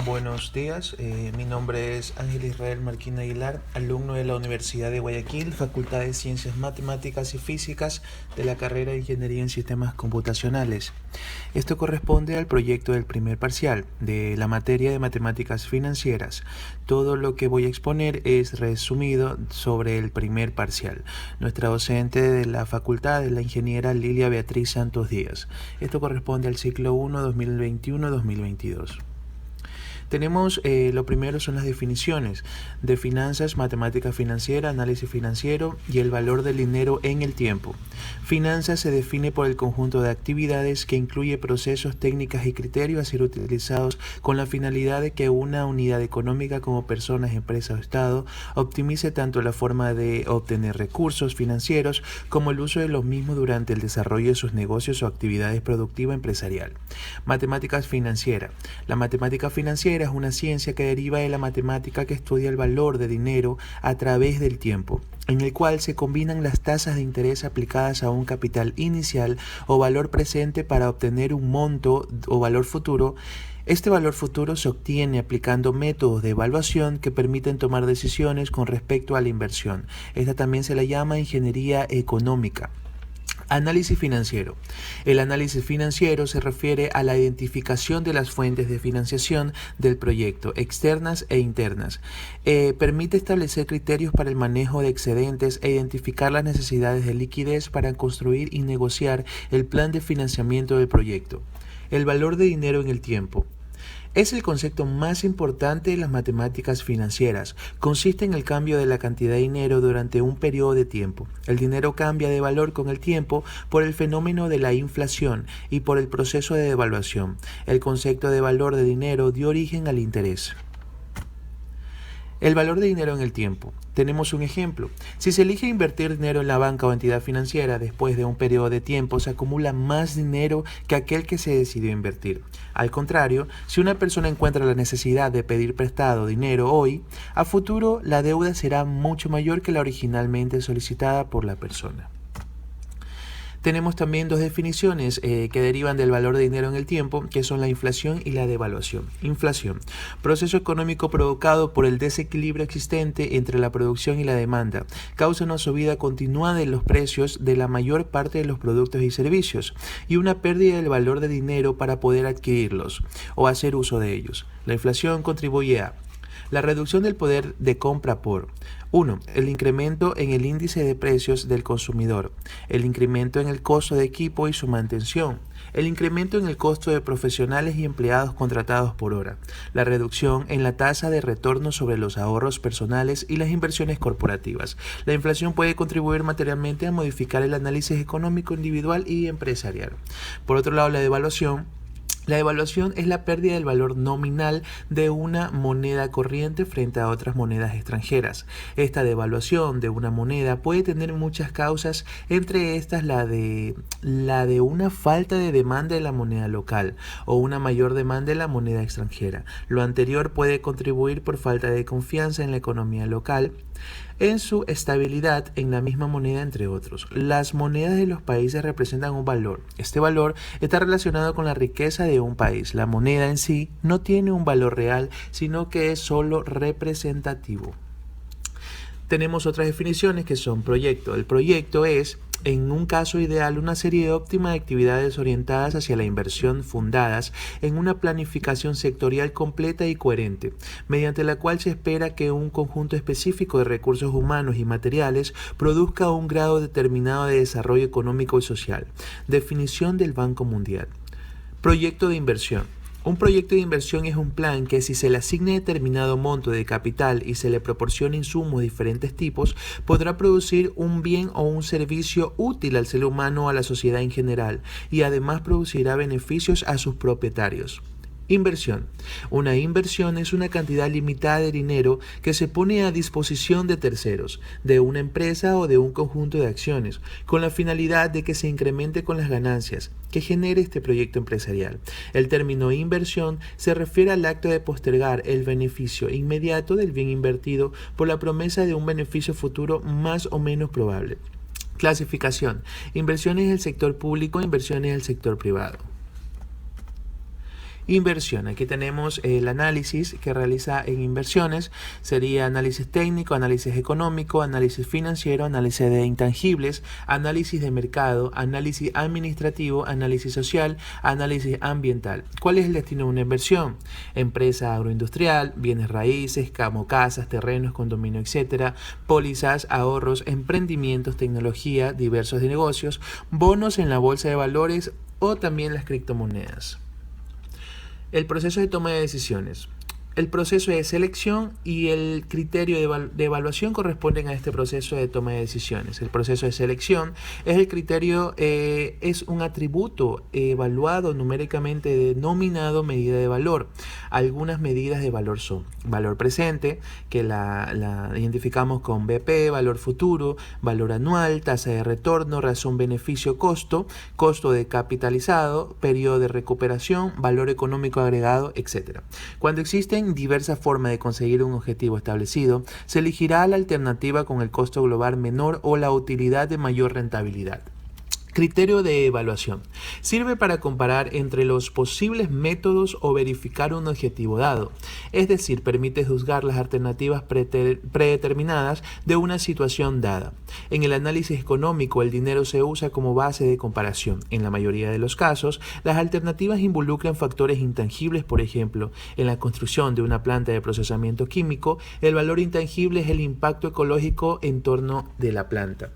Buenos días, mi nombre es Ángel Israel Marquín Aguilar, alumno de la Universidad de Guayaquil, Facultad de Ciencias Matemáticas y Físicas de la carrera de Ingeniería en Sistemas Computacionales. Esto corresponde al proyecto del primer parcial de la materia de Matemáticas Financieras. Todo lo que voy a exponer es resumido sobre el primer parcial. Nuestra docente de la facultad es la ingeniera Lilia Beatriz Santos Díaz. Esto corresponde al ciclo 1 2021-2022. Tenemos, lo primero son las definiciones de finanzas, matemática financiera, análisis financiero y el valor del dinero en el tiempo. Finanzas se define por el conjunto de actividades que incluye procesos, técnicas y criterios a ser utilizados con la finalidad de que una unidad económica como personas, empresa o Estado optimice tanto la forma de obtener recursos financieros como el uso de los mismos durante el desarrollo de sus negocios o actividades productiva empresarial. Matemáticas financiera. La matemática financiera es una ciencia que deriva de la matemática que estudia el valor de dinero a través del tiempo, en el cual se combinan las tasas de interés aplicadas a un capital inicial o valor presente para obtener un monto o valor futuro. Este valor futuro se obtiene aplicando métodos de evaluación que permiten tomar decisiones con respecto a la inversión. Esta también se la llama ingeniería económica. Análisis financiero. El análisis financiero se refiere a la identificación de las fuentes de financiación del proyecto, externas e internas. Permite establecer criterios para el manejo de excedentes e identificar las necesidades de liquidez para construir y negociar el plan de financiamiento del proyecto. El valor de dinero en el tiempo. Es el concepto más importante de las matemáticas financieras. Consiste en el cambio de la cantidad de dinero durante un periodo de tiempo. El dinero cambia de valor con el tiempo por el fenómeno de la inflación y por el proceso de devaluación. El concepto de valor de dinero dio origen al interés. El valor de dinero en el tiempo. Tenemos un ejemplo. Si se elige invertir dinero en la banca o entidad financiera, después de un periodo de tiempo se acumula más dinero que aquel que se decidió invertir. Al contrario, si una persona encuentra la necesidad de pedir prestado dinero hoy, a futuro la deuda será mucho mayor que la originalmente solicitada por la persona. Tenemos también dos definiciones que derivan del valor de dinero en el tiempo, que son la inflación y la devaluación. Inflación, proceso económico provocado por el desequilibrio existente entre la producción y la demanda, causa una subida continuada de los precios de la mayor parte de los productos y servicios y una pérdida del valor de dinero para poder adquirirlos o hacer uso de ellos. La inflación contribuye a la reducción del poder de compra por 1. El incremento en el índice de precios del consumidor, el incremento en el costo de equipo y su mantención, el incremento en el costo de profesionales y empleados contratados por hora, la reducción en la tasa de retorno sobre los ahorros personales y las inversiones corporativas. La inflación puede contribuir materialmente a modificar el análisis económico individual y empresarial. Por otro lado, la devaluación. La devaluación es la pérdida del valor nominal de una moneda corriente frente a otras monedas extranjeras. Esta devaluación de una moneda puede tener muchas causas, entre estas la de una falta de demanda de la moneda local o una mayor demanda de la moneda extranjera. Lo anterior puede contribuir por falta de confianza en la economía local, en su estabilidad en la misma moneda, entre otros. Las monedas de los países representan un valor. Este valor está relacionado con la riqueza de un país. La moneda en sí no tiene un valor real, sino que es solo representativo. Tenemos otras definiciones que son proyecto. El proyecto es, en un caso ideal, una serie óptima de actividades orientadas hacia la inversión fundadas en una planificación sectorial completa y coherente, mediante la cual se espera que un conjunto específico de recursos humanos y materiales produzca un grado determinado de desarrollo económico y social. Definición del Banco Mundial. Proyecto de inversión. Un proyecto de inversión es un plan que, si se le asigne determinado monto de capital y se le proporciona insumos de diferentes tipos, podrá producir un bien o un servicio útil al ser humano o a la sociedad en general, y además producirá beneficios a sus propietarios. Inversión. Una inversión es una cantidad limitada de dinero que se pone a disposición de terceros, de una empresa o de un conjunto de acciones, con la finalidad de que se incremente con las ganancias que genere este proyecto empresarial. El término inversión se refiere al acto de postergar el beneficio inmediato del bien invertido por la promesa de un beneficio futuro más o menos probable. Clasificación. Inversiones del sector público, inversiones del sector privado. Inversión. Aquí tenemos el análisis que realiza en inversiones. Sería análisis técnico, análisis económico, análisis financiero, análisis de intangibles, análisis de mercado, análisis administrativo, análisis social, análisis ambiental. ¿Cuál es el destino de una inversión? Empresa agroindustrial, bienes raíces, como casas, terrenos, condominio, etcétera, pólizas, ahorros, emprendimientos, tecnología, diversos de negocios, bonos en la bolsa de valores o también las criptomonedas. El proceso de toma de decisiones. El proceso de selección y el criterio de evaluación corresponden a este proceso de toma de decisiones. El proceso de selección es el criterio, es un atributo evaluado numéricamente denominado medida de valor. Algunas medidas de valor son valor presente, que la identificamos con BP, valor futuro, valor anual, tasa de retorno, razón beneficio costo, costo de capitalizado, periodo de recuperación, valor económico agregado, etc. Cuando existen diversas formas de conseguir un objetivo establecido, se elegirá la alternativa con el costo global menor o la utilidad de mayor rentabilidad. Criterio de evaluación. Sirve para comparar entre los posibles métodos o verificar un objetivo dado. Es decir, permite juzgar las alternativas predeterminadas de una situación dada. En el análisis económico, el dinero se usa como base de comparación. En la mayoría de los casos, las alternativas involucran factores intangibles, por ejemplo, en la construcción de una planta de procesamiento químico, el valor intangible es el impacto ecológico en torno de la planta.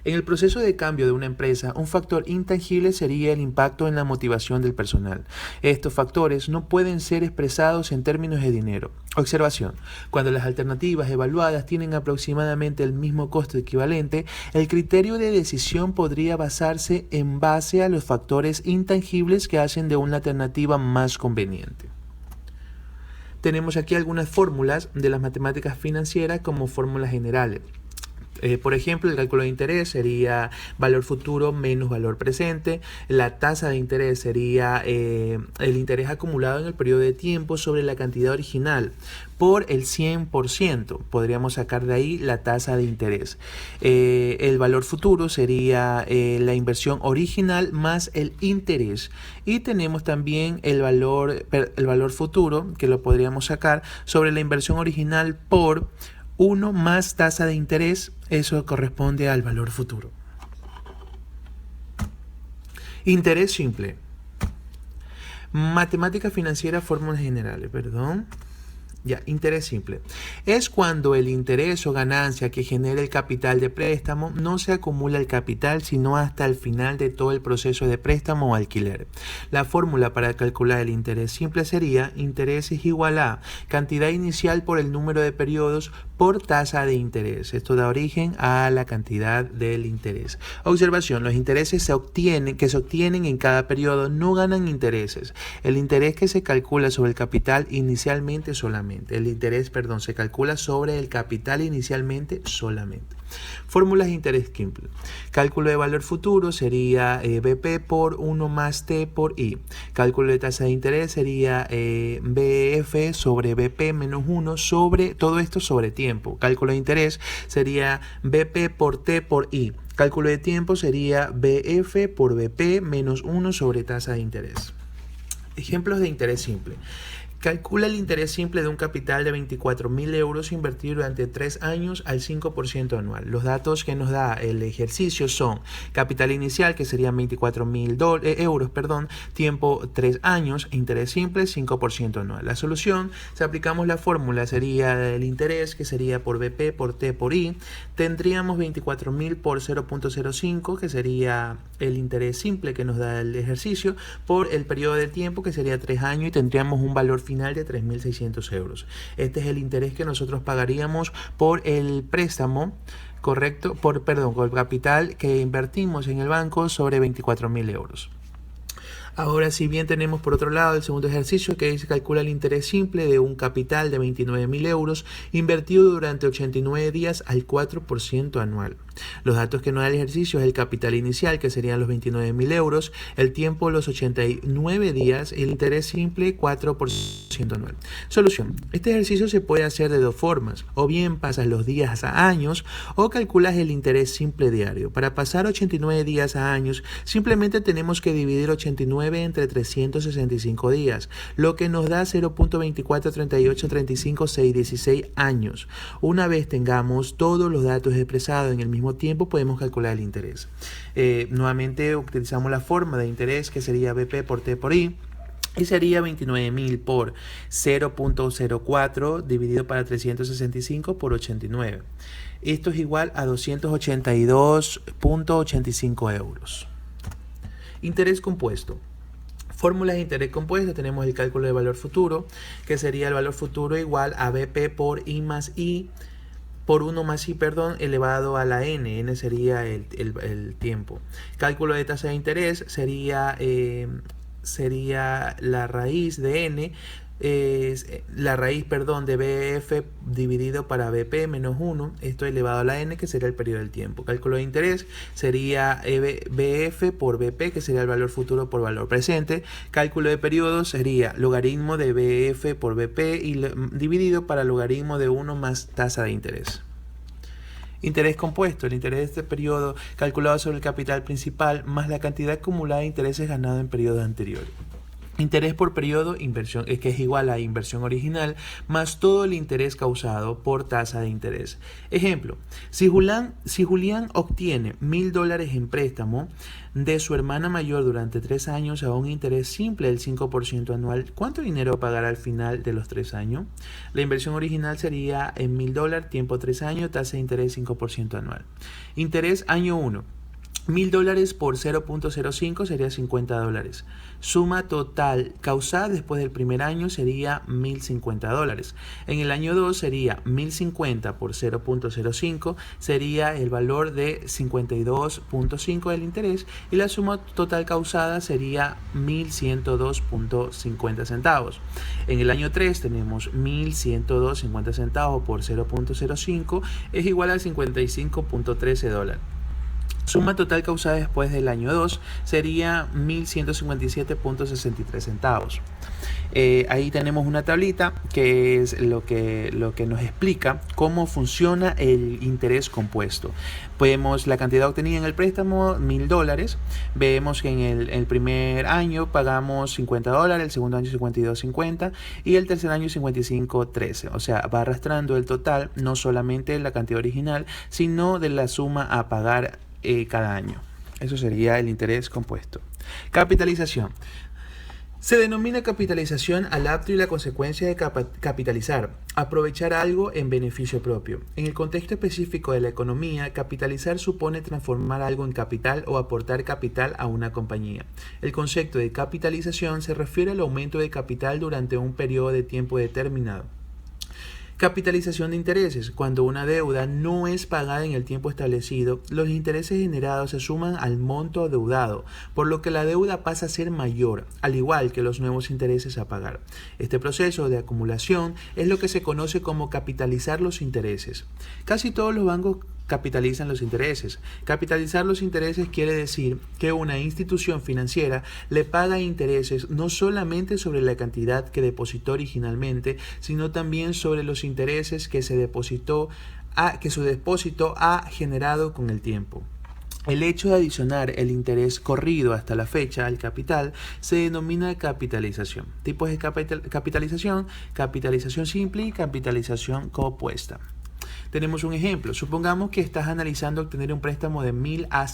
En el proceso de cambio de una empresa, un factor intangible sería el impacto en la motivación del personal. Estos factores no pueden ser expresados en términos de dinero. Observación. Cuando las alternativas evaluadas tienen aproximadamente el mismo costo equivalente, el criterio de decisión podría basarse en base a los factores intangibles que hacen de una alternativa más conveniente. Tenemos aquí algunas fórmulas de las matemáticas financieras como fórmulas generales. Por ejemplo, el cálculo de interés sería valor futuro menos valor presente. La tasa de interés sería el interés acumulado en el periodo de tiempo sobre la cantidad original por el 100%. Podríamos sacar de ahí la tasa de interés. El valor futuro sería la inversión original más el interés. Y tenemos también el valor futuro, que lo podríamos sacar sobre la inversión original por 1 más tasa de interés, eso corresponde al valor futuro. Interés simple. Matemática financiera, fórmulas generales, interés simple. Es cuando el interés o ganancia que genera el capital de préstamo no se acumula el capital, sino hasta el final de todo el proceso de préstamo o alquiler. La fórmula para calcular el interés simple sería interés es igual a cantidad inicial por el número de periodos por tasa de interés. Esto da origen a la cantidad del interés. Observación, los intereses que se obtienen en cada periodo no ganan intereses. El interés que se calcula sobre el capital inicialmente solamente. Se calcula sobre el capital inicialmente solamente. Fórmulas de interés simple. Cálculo de valor futuro sería BP por 1 más T por I. Cálculo de tasa de interés sería BF sobre BP menos 1 sobre todo esto sobre tiempo. Cálculo de interés sería BP por T por I. Cálculo de tiempo sería BF por BP menos 1 sobre tasa de interés. Ejemplos de interés simple. Calcula el interés simple de un capital de 24.000 euros invertido durante 3 años al 5% anual. Los datos que nos da el ejercicio son capital inicial, que serían 24.000 euros, tiempo 3 años, interés simple 5% anual. La solución, si aplicamos la fórmula, sería el interés, que sería por BP por T por I. Tendríamos 24.000 por 0.05, que sería el interés simple que nos da el ejercicio, por el periodo de tiempo, que sería 3 años, y tendríamos un valor final de 3.600 euros. Este es el interés que nosotros pagaríamos por el préstamo, por el capital que invertimos en el banco sobre 24.000 euros. Ahora, si bien tenemos por otro lado el segundo ejercicio que se calcula el interés simple de un capital de 29.000 euros invertido durante 89 días al 4% anual. Los datos que nos da el ejercicio es el capital inicial, que serían los 29.000 euros, el tiempo los 89 días, el interés simple 4% anual. Solución. Este ejercicio se puede hacer de dos formas, o bien pasas los días a años o calculas el interés simple diario. Para pasar 89 días a años, simplemente tenemos que dividir 89 entre 365 días, lo que nos da 0.24383516 años. Una vez tengamos todos los datos expresados en el mismo tiempo, podemos calcular el interés. Nuevamente utilizamos la forma de interés, que sería BP por T por I. Y sería 29.000 por 0.04 dividido para 365 por 89. Esto es igual a 282.85 euros. Interés compuesto. Fórmulas de interés compuesto. Tenemos el cálculo de valor futuro, que sería el valor futuro igual a BP por I más I por 1 más I, elevado a la n. N sería el tiempo. Cálculo de tasa de interés sería la raíz de n, de BF dividido para BP menos 1, esto elevado a la n, que sería el periodo del tiempo. Cálculo de interés sería BF por BP, que sería el valor futuro por valor presente. Cálculo de periodo sería logaritmo de BF por BP dividido para logaritmo de 1 más tasa de interés. Interés compuesto. El interés de este periodo calculado sobre el capital principal más la cantidad acumulada de intereses ganados en periodos anteriores. Interés por periodo, inversión, que es igual a inversión original, más todo el interés causado por tasa de interés. Ejemplo, si Julián obtiene $1.000 en préstamo de su hermana mayor durante 3 años a un interés simple del 5% anual, ¿cuánto dinero pagará al final de los 3 años? La inversión original sería en $1.000, tiempo 3 años, tasa de interés 5% anual. Interés año 1. $1.000 por 0.05 sería $50. Suma total causada después del primer año sería $1.050. En el año 2 sería 1.050 por 0.05, sería el valor de 52.5 del interés, y la suma total causada sería 1.102.50 centavos. En el año 3 tenemos 1.102.50 centavos por 0.05 es igual a $55.13. Suma total causada después del año 2 sería 1.157.63 centavos. Ahí tenemos una tablita que es lo que nos explica cómo funciona el interés compuesto. Vemos la cantidad obtenida en el préstamo, $1.000. Vemos que en el primer año pagamos $50, el segundo año 52.50 y el tercer año 55.13. O sea, va arrastrando el total, no solamente la cantidad original, sino de la suma a pagar cada año. Eso sería el interés compuesto. Capitalización. Se denomina capitalización al acto y la consecuencia de capitalizar, aprovechar algo en beneficio propio. En el contexto específico de la economía, capitalizar supone transformar algo en capital o aportar capital a una compañía. El concepto de capitalización se refiere al aumento de capital durante un periodo de tiempo determinado. Capitalización de intereses. Cuando una deuda no es pagada en el tiempo establecido, los intereses generados se suman al monto adeudado, por lo que la deuda pasa a ser mayor, al igual que los nuevos intereses a pagar. Este proceso de acumulación es lo que se conoce como capitalizar los intereses. Casi todos los bancos capitalizan los intereses. Capitalizar los intereses quiere decir que una institución financiera le paga intereses no solamente sobre la cantidad que depositó originalmente, sino también sobre los intereses que su depósito ha generado con el tiempo. El hecho de adicionar el interés corrido hasta la fecha al capital se denomina capitalización. Tipos de capitalización: capitalización simple y capitalización compuesta. Tenemos un ejemplo. Supongamos que estás analizando obtener un préstamo de $1.000 a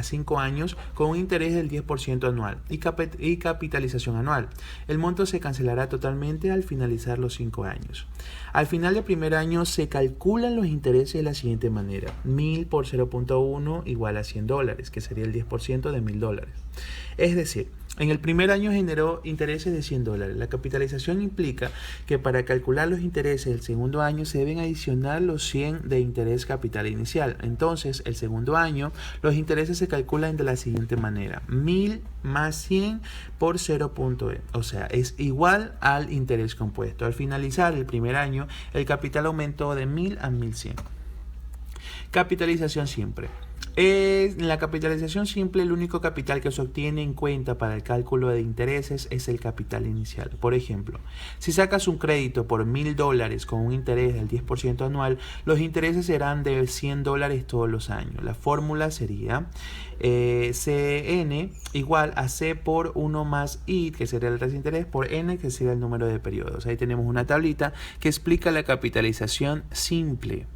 5 años con un interés del 10% anual y capitalización anual. El monto se cancelará totalmente al finalizar los 5 años. Al final del primer año se calculan los intereses de la siguiente manera: 1.000 por 0.1 igual a $100, que sería el 10% de $1.000. Es decir, en el primer año generó intereses de $100. La capitalización implica que para calcular los intereses del segundo año se deben adicionar los 100 de interés capital inicial. Entonces, el segundo año, los intereses se calculan de la siguiente manera: 1.000 más 100 por 0.e. O sea, es igual al interés compuesto. Al finalizar el primer año, el capital aumentó de 1.000 a 1.100. Capitalización simple. En la capitalización simple, el único capital que se obtiene en cuenta para el cálculo de intereses es el capital inicial. Por ejemplo, si sacas un crédito por $1,000 con un interés del 10% anual, los intereses serán de $100 todos los años. La fórmula sería CN igual a C por 1 más I, que sería la tasa de interés, por N, que sería el número de periodos. Ahí tenemos una tablita que explica la capitalización simple.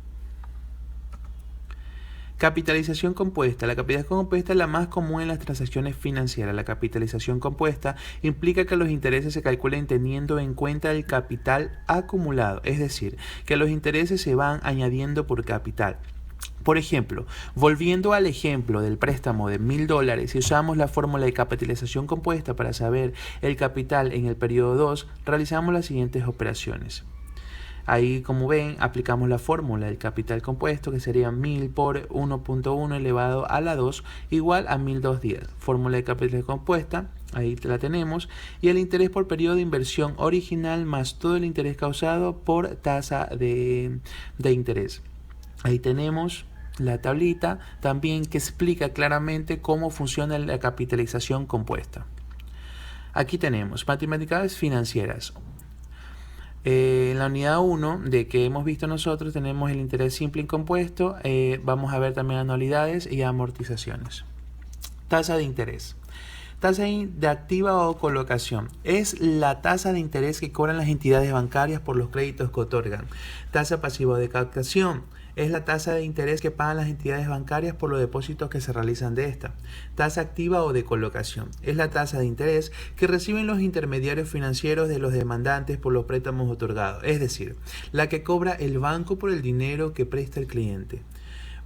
Capitalización compuesta. La capitalización compuesta es la más común en las transacciones financieras. La capitalización compuesta implica que los intereses se calculen teniendo en cuenta el capital acumulado, es decir, que los intereses se van añadiendo por capital. Por ejemplo, volviendo al ejemplo del préstamo de $1,000, si usamos la fórmula de capitalización compuesta para saber el capital en el periodo 2, realizamos las siguientes operaciones. Ahí, como ven, aplicamos la fórmula del capital compuesto, que sería 1.000 por 1.1 elevado a la 2 igual a 1.210. Fórmula de capital compuesta, ahí la tenemos. Y el interés por periodo de inversión original más todo el interés causado por tasa de interés. Ahí tenemos la tablita también que explica claramente cómo funciona la capitalización compuesta. Aquí tenemos matemáticas financieras. En la unidad 1 de que hemos visto nosotros tenemos el interés simple y compuesto. Vamos a ver también anualidades y amortizaciones. Tasa de interés. Tasa de activa o colocación. Es la tasa de interés que cobran las entidades bancarias por los créditos que otorgan. Tasa pasiva de captación. Es la tasa de interés que pagan las entidades bancarias por los depósitos que se realizan de esta. Tasa activa o de colocación. Es la tasa de interés que reciben los intermediarios financieros de los demandantes por los préstamos otorgados. Es decir, la que cobra el banco por el dinero que presta el cliente.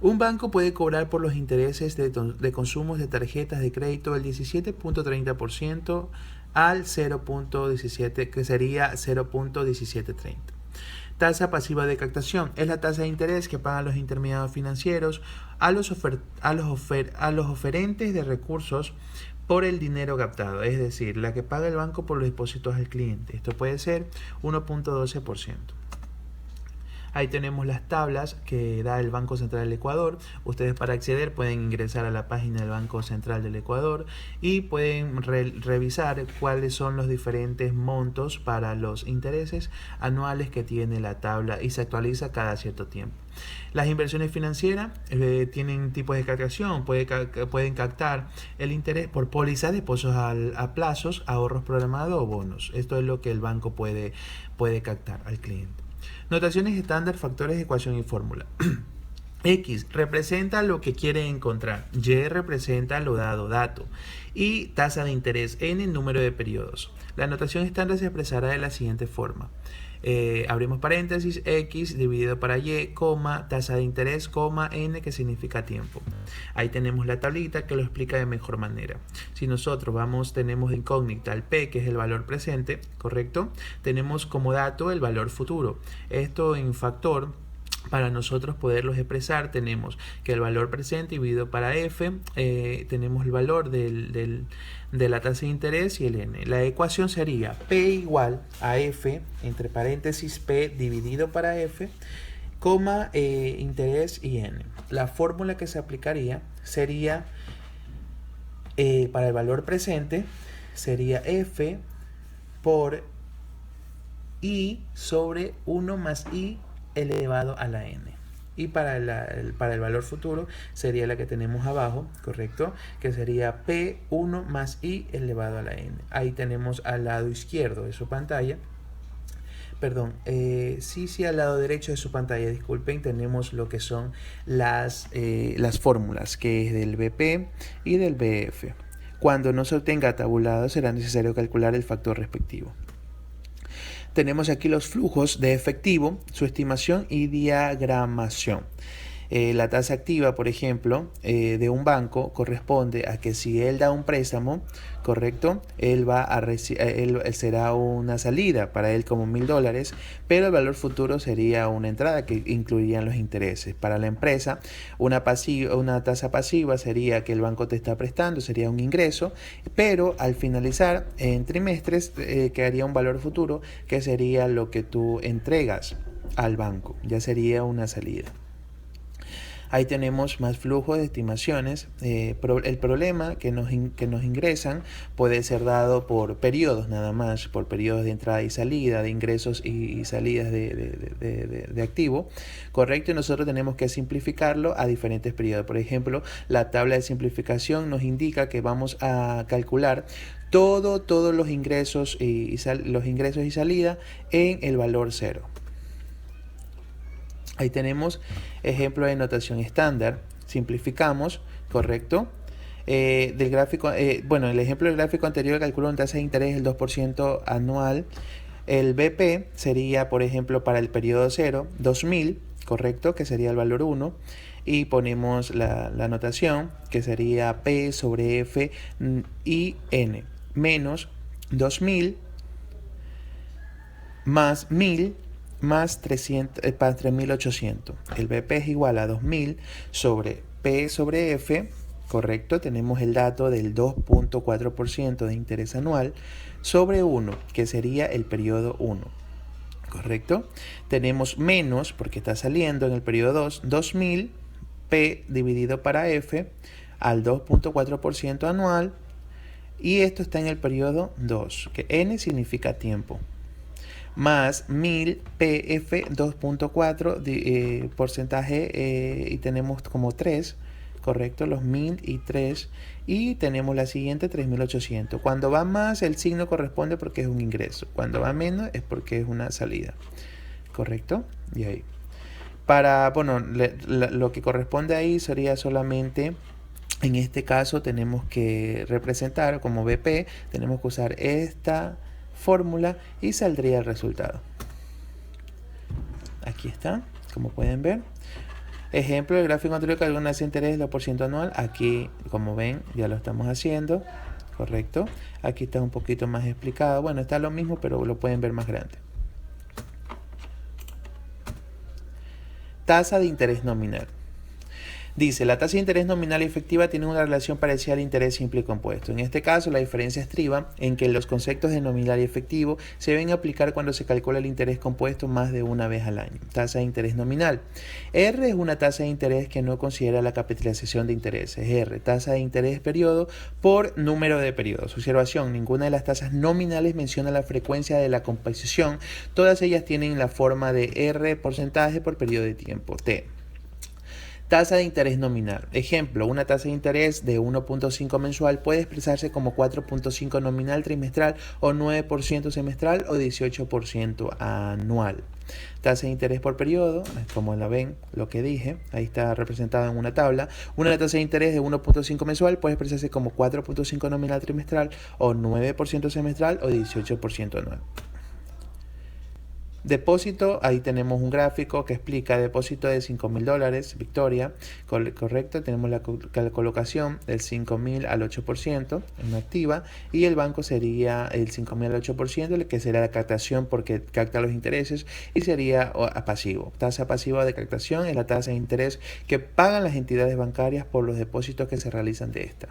Un banco puede cobrar por los intereses de consumos de tarjetas de crédito del 17.30% al 0.17, que sería 0.1730. Tasa pasiva de captación es la tasa de interés que pagan los intermediarios financieros a los oferentes de recursos por el dinero captado, es decir, la que paga el banco por los depósitos al cliente. Esto puede ser 1.12%. Ahí tenemos las tablas que da el Banco Central del Ecuador. Ustedes, para acceder, pueden ingresar a la página del Banco Central del Ecuador y pueden revisar cuáles son los diferentes montos para los intereses anuales que tiene la tabla y se actualiza cada cierto tiempo. Las inversiones financieras tienen tipos de captación. Pueden captar el interés por pólizas, depósitos a plazos, ahorros programados o bonos. Esto es lo que el banco puede captar al cliente. Notaciones estándar, factores de ecuación y fórmula. X representa lo que quiere encontrar. Y representa lo dado, dato. Y tasa de interés, N, número de periodos. La notación estándar se expresará de la siguiente forma. Abrimos paréntesis, X dividido para Y, coma, tasa de interés, coma, N, que significa tiempo. Ahí tenemos la tablita que lo explica de mejor manera. Si nosotros tenemos de incógnita el P, que es el valor presente, ¿correcto? Tenemos como dato el valor futuro. Esto en factor, para nosotros poderlos expresar, tenemos que el valor presente dividido para F, tenemos el valor de la tasa de interés y el N. La ecuación sería P igual a F, entre paréntesis P dividido para F, coma, interés y N. La fórmula que se aplicaría sería, para el valor presente, sería F por I sobre 1 más I elevado a la N. Y para el valor futuro sería la que tenemos abajo, ¿correcto? Que sería P1 más I elevado a la N. Ahí tenemos al lado izquierdo de su pantalla. Perdón, sí, al lado derecho de su pantalla, disculpen, tenemos lo que son las fórmulas, que es del BP y del BF. Cuando no se obtenga tabulado, será necesario calcular el factor respectivo. Tenemos aquí los flujos de efectivo, su estimación y diagramación. La tasa activa, por ejemplo, de un banco corresponde a que si él da un préstamo, ¿correcto? Él será una salida para él como $1,000, pero el valor futuro sería una entrada que incluirían los intereses. Para la empresa, una tasa pasiva sería que el banco te está prestando, sería un ingreso, pero al finalizar en trimestres quedaría un valor futuro que sería lo que tú entregas al banco, ya sería una salida. Ahí tenemos más flujo de estimaciones. El problema que nos ingresan puede ser dado por periodos nada más, por periodos de entrada y salida, de ingresos y salidas de activo, ¿correcto? Y nosotros tenemos que simplificarlo a diferentes periodos. Por ejemplo, la tabla de simplificación nos indica que vamos a calcular todos los ingresos y salida en el valor 0. Ahí tenemos ejemplo de notación estándar. Simplificamos, ¿correcto? Del gráfico, el ejemplo del gráfico anterior calcula una tasa de interés del 2% anual. El BP sería, por ejemplo, para el periodo 0, 2000, ¿correcto? Que sería el valor 1. Y ponemos la notación, que sería P sobre F y N, menos 2000 más 1000 más 3800. El BP es igual a 2000 sobre P sobre F, ¿correcto? Tenemos el dato del 2.4% de interés anual sobre 1, que sería el periodo 1, ¿correcto? Tenemos menos, porque está saliendo en el periodo 2, 2000 P dividido para F al 2.4% anual, y esto está en el periodo 2, que N significa tiempo, más 1000 PF 2.4 porcentaje, y tenemos como 3, ¿correcto? Los 1000 y 3, y tenemos la siguiente 3800. Cuando va más, el signo corresponde porque es un ingreso. Cuando va menos es porque es una salida, ¿correcto? Y ahí. Lo que corresponde ahí sería solamente, en este caso tenemos que representar como BP, tenemos que usar esta fórmula y saldría el resultado. Aquí está, como pueden ver. Ejemplo, el gráfico anterior que alguna tasa de interés del 2% anual. Aquí, como ven, ya lo estamos haciendo, ¿correcto? Aquí está un poquito más explicado. Bueno, está lo mismo, pero lo pueden ver más grande. Tasa de interés nominal. Dice, la tasa de interés nominal y efectiva tiene una relación parecida al interés simple y compuesto. En este caso, la diferencia estriba en que los conceptos de nominal y efectivo se deben aplicar cuando se calcula el interés compuesto más de una vez al año. Tasa de interés nominal. R es una tasa de interés que no considera la capitalización de intereses. R, tasa de interés periodo por número de periodos. Observación, ninguna de las tasas nominales menciona la frecuencia de la composición. Todas ellas tienen la forma de R porcentaje por periodo de tiempo, T. Tasa de interés nominal. Ejemplo, una tasa de interés de 1.5 mensual puede expresarse como 4.5 nominal trimestral, o 9% semestral, o 18% anual. Tasa de interés por periodo, como la ven, lo que dije, ahí está representado en una tabla. Una tasa de interés de 1.5 mensual puede expresarse como 4.5 nominal trimestral, o 9% semestral, o 18% anual. Depósito, ahí tenemos un gráfico que explica depósito de $5,000, Victoria, correcto. Tenemos la colocación del 5,000 al 8% en activa, y el banco sería el 5,000 al 8%, que será la captación porque capta los intereses, y sería pasivo. Tasa pasiva de captación es la tasa de interés que pagan las entidades bancarias por los depósitos que se realizan de esta.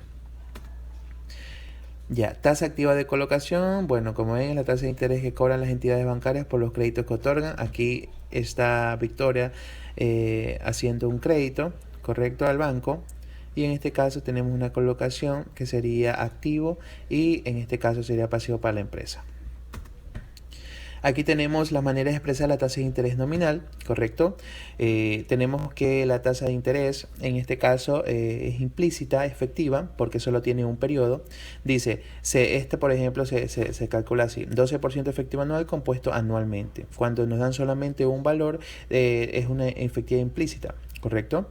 Ya, tasa activa de colocación, bueno, como ven, es la tasa de interés que cobran las entidades bancarias por los créditos que otorgan. Aquí está Victoria haciendo un crédito, correcto, al banco, y en este caso tenemos una colocación que sería activo, y en este caso sería pasivo para la empresa. Aquí tenemos la manera de expresar la tasa de interés nominal, ¿correcto? Tenemos que la tasa de interés, en este caso, es implícita, efectiva, porque solo tiene un periodo. Dice, por ejemplo, se calcula así, 12% efectivo anual compuesto anualmente. Cuando nos dan solamente un valor, es una efectiva implícita, ¿correcto?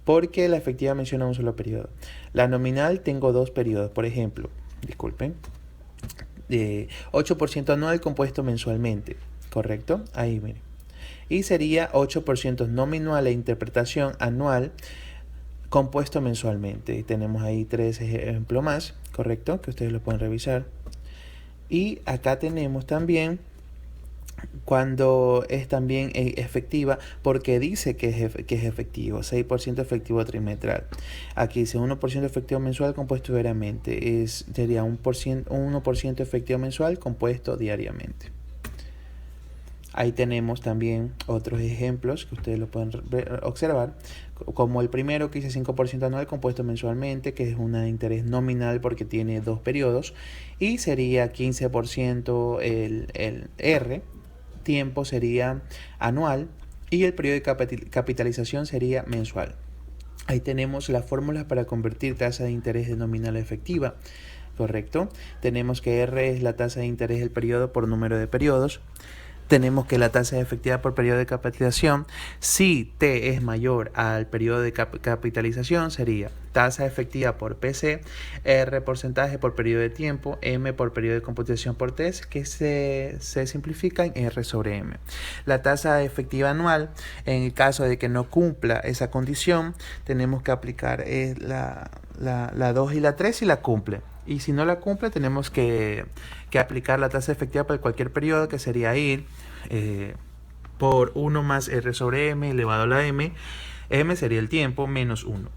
Porque la efectiva menciona un solo periodo. La nominal tengo dos periodos, por ejemplo, disculpen. 8% anual compuesto mensualmente, ¿correcto? Ahí miren. Y sería 8% nominal e interpretación anual compuesto mensualmente. Y tenemos ahí 3 ejemplos más, ¿correcto? Que ustedes lo pueden revisar. Y acá tenemos también cuando es también efectiva, porque dice que es efectivo, 6% efectivo trimestral. Aquí dice 1% efectivo mensual compuesto diariamente, sería 1% efectivo mensual compuesto diariamente. Ahí tenemos también otros ejemplos que ustedes lo pueden observar. como el primero que hice 5% anual compuesto mensualmente, que es un interés nominal porque tiene 2 periodos, y sería 15% el R, tiempo sería anual, y el periodo de capitalización sería mensual. Ahí tenemos las fórmulas para convertir tasa de interés de nominal a efectiva, ¿correcto? Tenemos que R es la tasa de interés del periodo por número de periodos. Tenemos que la tasa efectiva por periodo de capitalización, si T es mayor al periodo de capitalización, sería tasa efectiva por PC, R porcentaje por periodo de tiempo, M por periodo de computación por T, que se simplifica en R sobre M. La tasa efectiva anual, en el caso de que no cumpla esa condición, tenemos que aplicar la 2 y la 3 si la cumple. Y si no la cumple, tenemos que aplicar la tasa efectiva para cualquier periodo, que sería ir por 1 más R sobre M elevado a la M. M sería el tiempo menos 1.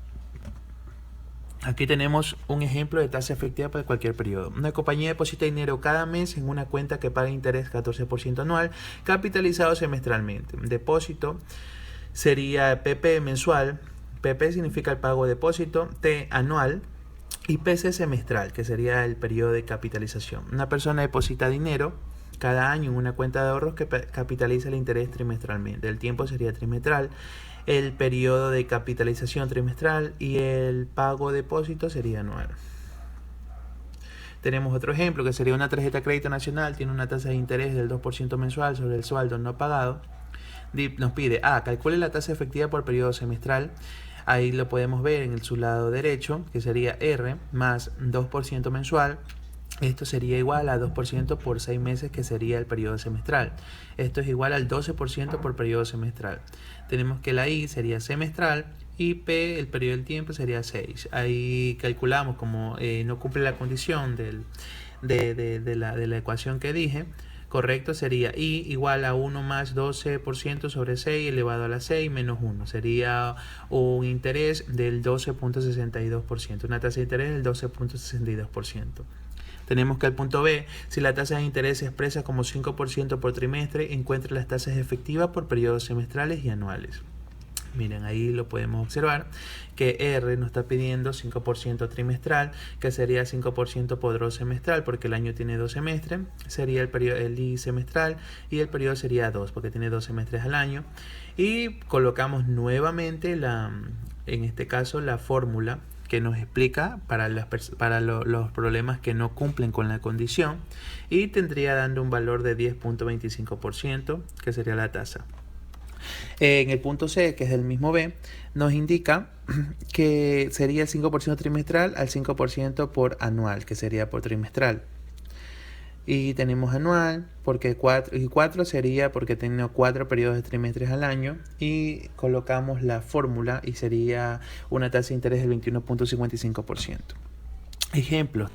Aquí tenemos un ejemplo de tasa efectiva para cualquier periodo. Una compañía deposita dinero cada mes en una cuenta que paga interés 14% anual, capitalizado semestralmente. Depósito sería PP mensual. PP significa el pago depósito, T anual, y PC semestral, que sería el periodo de capitalización. Una persona deposita dinero cada año en una cuenta de ahorros que capitaliza el interés trimestralmente. El tiempo sería trimestral, el periodo de capitalización trimestral y el pago depósito sería anual. Tenemos otro ejemplo que sería una tarjeta de crédito nacional, tiene una tasa de interés del 2% mensual sobre el saldo no pagado. Nos pide calcule la tasa efectiva por periodo semestral. Ahí lo podemos ver en su lado derecho, que sería R más 2% mensual. Esto sería igual a 2% por 6 meses, que sería el periodo semestral. Esto es igual al 12% por periodo semestral. Tenemos que la I sería semestral y P, el periodo del tiempo, sería 6. Ahí calculamos, como no cumple la condición de la ecuación que dije, correcto, sería I igual a 1 más 12% sobre 6 elevado a la 6 menos 1. Sería un interés del 12.62%, una tasa de interés del 12.62%. Tenemos que al punto B, si la tasa de interés se expresa como 5% por trimestre, encuentre las tasas efectivas por periodos semestrales y anuales. Miren, ahí lo podemos observar que R nos está pidiendo 5% trimestral, que sería 5% por 2 semestral, porque el año tiene 2 semestres, sería el I semestral, y el periodo sería 2, porque tiene 2 semestres al año. Y colocamos nuevamente, en este caso, la fórmula que nos explica para los problemas que no cumplen con la condición, y tendría dando un valor de 10.25%, que sería la tasa. En el punto C, que es del mismo B, nos indica que sería el 5% trimestral al 5% por anual, que sería por trimestral. Y tenemos anual, porque 4 sería porque tenemos 4 periodos de trimestres al año, y colocamos la fórmula y sería una tasa de interés del 21.55%. Ejemplos.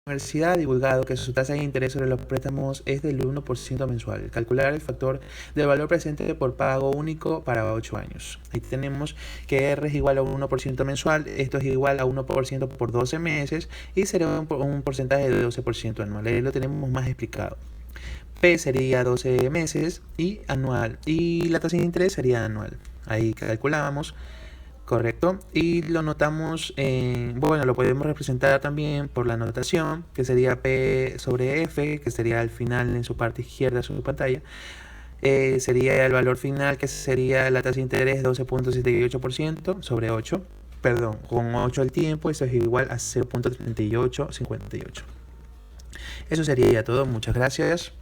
La universidad ha divulgado que su tasa de interés sobre los préstamos es del 1% mensual. Calcular el factor del valor presente por pago único para 8 años. Ahí tenemos que R es igual a 1% mensual, esto es igual a 1% por 12 meses y sería un porcentaje de 12% anual. Ahí lo tenemos más explicado. P sería 12 meses y anual, y la tasa de interés sería anual. Ahí calculamos. Correcto, y lo notamos, lo podemos representar también por la notación, que sería P sobre F, que sería al final en su parte izquierda de su pantalla. Sería el valor final, que sería la tasa de interés 12.78% sobre 8, perdón, con 8 al tiempo, eso es igual a 0.3858. Eso sería todo, muchas gracias.